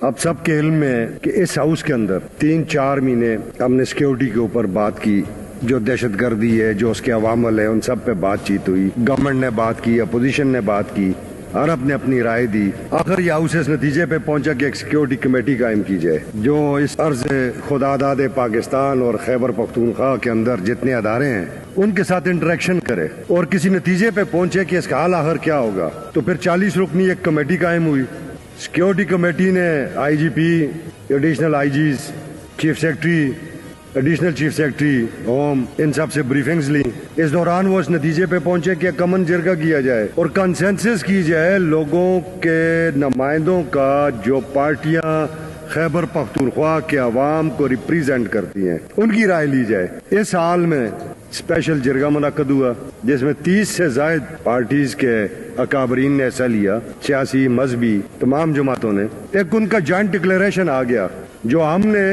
اب سب کے علم میں ہے کہ اس ہاؤس کے اندر 3-4 مہینے ہم نے سیکیورٹی کے اوپر بات کی، جو دہشت گردی ہے، جو اس کے عوامل ہے، ان سب پہ بات چیت ہوئی، گورنمنٹ نے بات کی، اپوزیشن نے بات کی، عرب نے اپنی رائے دی۔ آخر یہ ہاؤس اس نتیجے پہ پہنچا کہ ایک سیکیورٹی کمیٹی قائم کی جائے جو اس عرض خداداد پاکستان اور خیبر پختونخوا کے اندر جتنے ادارے ہیں ان کے ساتھ انٹریکشن کرے اور کسی نتیجے پہ پہنچے کہ اس کا حال آخر کیا ہوگا۔ تو پھر 40 رکنی ایک کمیٹی قائم ہوئی۔ سیکیورٹی کمیٹی نے I G P, additional I Gs, chief secretary, additional chief secretary home, ان سب سے بریفنگز لی۔ اس دوران وہ اس نتیجے پہ پہنچے کہ کمن جرگہ کیا جائے اور کنسنسس کی جائے لوگوں کے نمائندوں کا جو پارٹیاں خیبر پختونخوا کے عوام کو ریپریزنٹ کرتی ہیں ان کی رائے لی جائے۔ اس حال میں اسپیشل جرگہ منعقد ہوا جس میں 30 سے زائد پارٹیز کے اکابرین نے حصہ لیا، سیاسی، مذہبی، تمام جماعتوں نے۔ ایک ان کا جوائنٹ ڈکلیریشن آ گیا جو ہم نے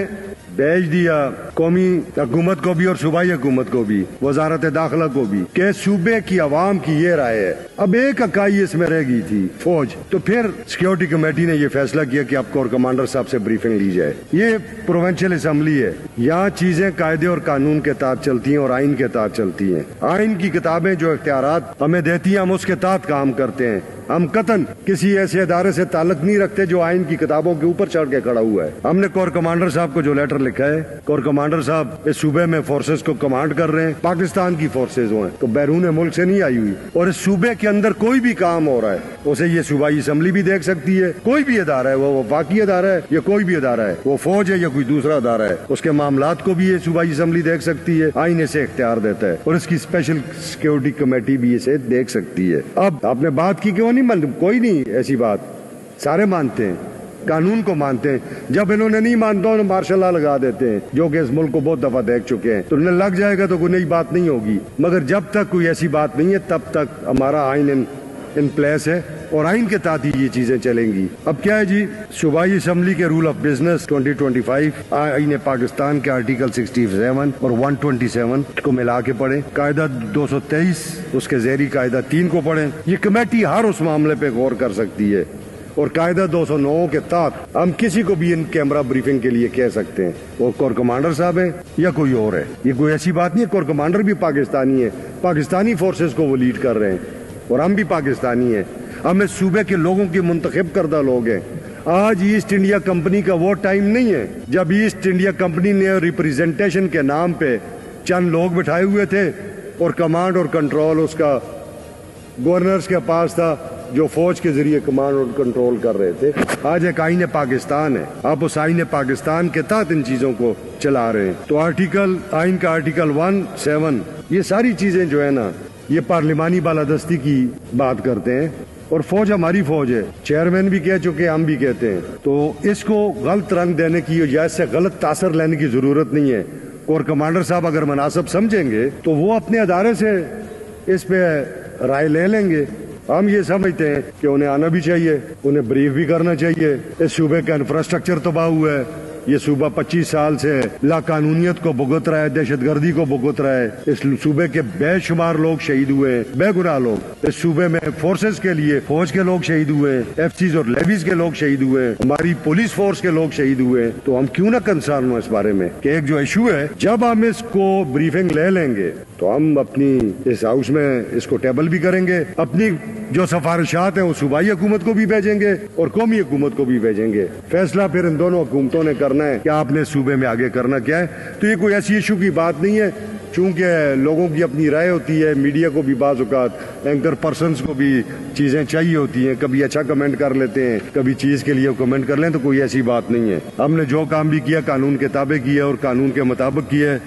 بھیج دیا قومی حکومت کو بھی اور صوبائی حکومت کو بھی، وزارت داخلہ کو بھی، کہ صوبے کی عوام کی یہ رائے ہے۔ اب ایک اکائی اس میں رہ گئی تھی، فوج۔ تو پھر سیکیورٹی کمیٹی نے یہ فیصلہ کیا کہ اب کور کمانڈر صاحب سے بریفنگ لی جائے۔ یہ پروونشل اسمبلی ہے، یہاں چیزیں قاعدے اور قانون کے تحت چلتی ہیں اور آئین کے تحت چلتی ہیں۔ آئین کی کتابیں جو اختیارات ہمیں دیتی ہیں ہم اس کے تحت کام کرتے ہیں۔ ہم قطعاً کسی ایسے ادارے سے تعلق نہیں رکھتے جو آئین کی کتابوں کے اوپر چڑھ کے کھڑا ہوا ہے۔ ہم نے کور کمانڈر صاحب کو جو لیٹر لکھا ہے، کور کمانڈر صاحب اس صوبے میں فورسز کو کمانڈ کر رہے ہیں، پاکستان کی فورسز ہیں تو بیرون ملک سے نہیں آئی ہوئی، اور اس صوبے کے اندر کوئی بھی کام ہو رہا ہے اسے یہ صوبائی اسمبلی بھی دیکھ سکتی ہے۔ کوئی بھی ادارہ ہے، وہ وفاقی ادارہ ہے یا کوئی بھی ادارہ ہے، وہ فوج ہے یا کوئی دوسرا ادارہ ہے، اس کے معاملات کو بھی یہ صوبائی اسمبلی دیکھ سکتی ہے، آئین اسے اختیار دیتا ہے، اور اس کی اسپیشل سیکیورٹی کمیٹی بھی اسے دیکھ سکتی ہے۔ اب آپ نے بات کی کہ وہ نہیں کوئی نہیں ایسی بات، سارے مانتے ہیں، قانون کو مانتے ہیں۔ جب انہوں نے نہیں مانتا انہوں نے مارشل لا لگا دیتے ہیں، جو کہ اس ملک کو بہت دفعہ دیکھ چکے ہیں۔ تو انہیں لگ جائے گا تو کوئی نئی بات نہیں ہوگی، مگر جب تک کوئی ایسی بات نہیں ہے تب تک ہمارا آئین ان پلیس ہے اور آئین کے تحت ہی یہ چیزیں چلیں گی۔ اب کیا ہے جی، صوبائی اسمبلی کے رول آف بزنس 2025 آئین پاکستان کے آرٹیکل 67 اور 127 کو ملا کے پڑھیں، قاعدہ 223 اس کے ذیلی قاعدہ 3 کو پڑھیں۔ یہ کمیٹی ہر اس معاملے پہ غور کر سکتی ہے، اور قاعدہ 209 کے تحت ہم کسی کو بھی ان کیمرہ بریفنگ کے لیے کہہ سکتے ہیں، وہ کور کمانڈر صاحب ہیں یا کوئی اور ہے۔ یہ کوئی ایسی بات نہیں ہے، کور کمانڈر بھی پاکستانی ہے، پاکستانی فورسز کو وہ لیڈ کر رہے ہیں، اور ہم بھی پاکستانی ہیں، ہم اس صوبے کے لوگوں کی منتخب کردہ لوگ ہیں۔ آج ایسٹ انڈیا کمپنی کا وہ ٹائم نہیں ہے جب ایسٹ انڈیا کمپنی نے ریپریزنٹیشن کے نام پہ چند لوگ بٹھائے ہوئے تھے اور کمانڈ اور کنٹرول اس کا گورنرز کے پاس تھا جو فوج کے ذریعے کمانڈ اور کنٹرول کر رہے تھے۔ آج ایک آئین پاکستان ہے، آپ اس آئین پاکستان کے تحت ان چیزوں کو چلا رہے ہیں۔ تو آئین کا آرٹیکل 1-7 یہ ساری چیزیں جو ہے نا یہ پارلیمانی بالادستی کی بات کرتے ہیں، اور فوج ہماری فوج ہے، چیئرمین بھی کہہ چکے، ہم بھی کہتے ہیں۔ تو اس کو غلط رنگ دینے کی یا اس سے غلط تاثر لینے کی ضرورت نہیں ہے۔ کور کمانڈر صاحب اگر مناسب سمجھیں گے تو وہ اپنے ادارے سے اس پہ رائے لے لیں گے۔ ہم یہ سمجھتے ہیں کہ انہیں آنا بھی چاہیے، انہیں بریف بھی کرنا چاہیے۔ اس صوبے کا انفراسٹرکچر تباہ ہوا ہے، یہ صوبہ 25 سال سے لا قانونیت کو بھگت رہا ہے، دہشت گردی کو بھگت رہا ہے۔ اس صوبے کے بے شمار لوگ شہید ہوئے ہیں، بے گناہ لوگ۔ اس صوبے میں فورسز کے لیے فوج کے لوگ شہید ہوئے ہیں، ایف سیز اور لیویز کے لوگ شہید ہوئے ہیں، ہماری پولیس فورس کے لوگ شہید ہوئے ہیں۔ تو ہم کیوں نہ کنسرن ہوں اس بارے میں کہ ایک جو ایشو ہے، جب ہم اس کو بریفنگ لے لیں گے تو ہم اپنی اس ہاؤس میں اس کو ٹیبل بھی کریں گے، اپنی جو سفارشات ہیں وہ صوبائی حکومت کو بھی بھیجیں گے اور قومی حکومت کو بھی بھیجیں گے۔ فیصلہ پھر ان دونوں حکومتوں نے کرنا ہے کہ آپ نے صوبے میں آگے کرنا کیا ہے۔ تو یہ کوئی ایسی ایشو کی بات نہیں ہے، چونکہ لوگوں کی اپنی رائے ہوتی ہے، میڈیا کو بھی بعض اوقات اینکر پرسنز کو بھی چیزیں چاہیے ہوتی ہیں، کبھی اچھا کمنٹ کر لیتے ہیں، کبھی چیز کے لیے کمنٹ کر لیں، تو کوئی ایسی بات نہیں ہے۔ ہم نے جو کام بھی کیا قانون کے تابع کیا اور قانون کے مطابق کیا ہے۔